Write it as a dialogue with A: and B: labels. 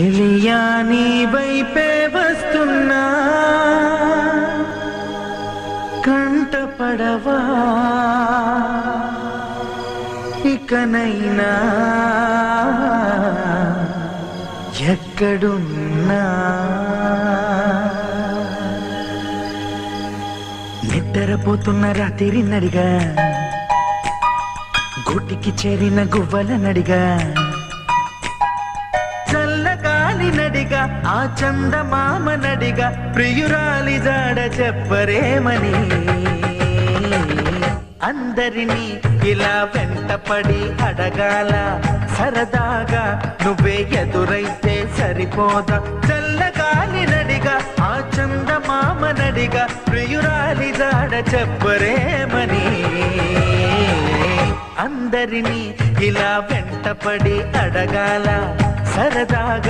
A: చెలియా నీ వైపే వస్తున్నా కంట పడవా ఇకనైనా ఎక్కడున్నా నిద్రపోతున్న రాత్రి నడిగా గూటికి చేరిన గువ్వల నడిగా చల్లగాలి నడిగా ఆ చందమామ నడిగా ప్రియురాలి జాడ చెప్పరేమని అందరినీ ఇలా వెంటపడి అడగాల సరదాగా నువ్వే ఎదురైతే సరిపోదా చల్లగాలి నడిగా ఆ చందమామ నడిగా ప్రియురాలి జాడ చెప్పరేమని అందరినీ ఇలా వెంటపడి అడగాల సరదాగా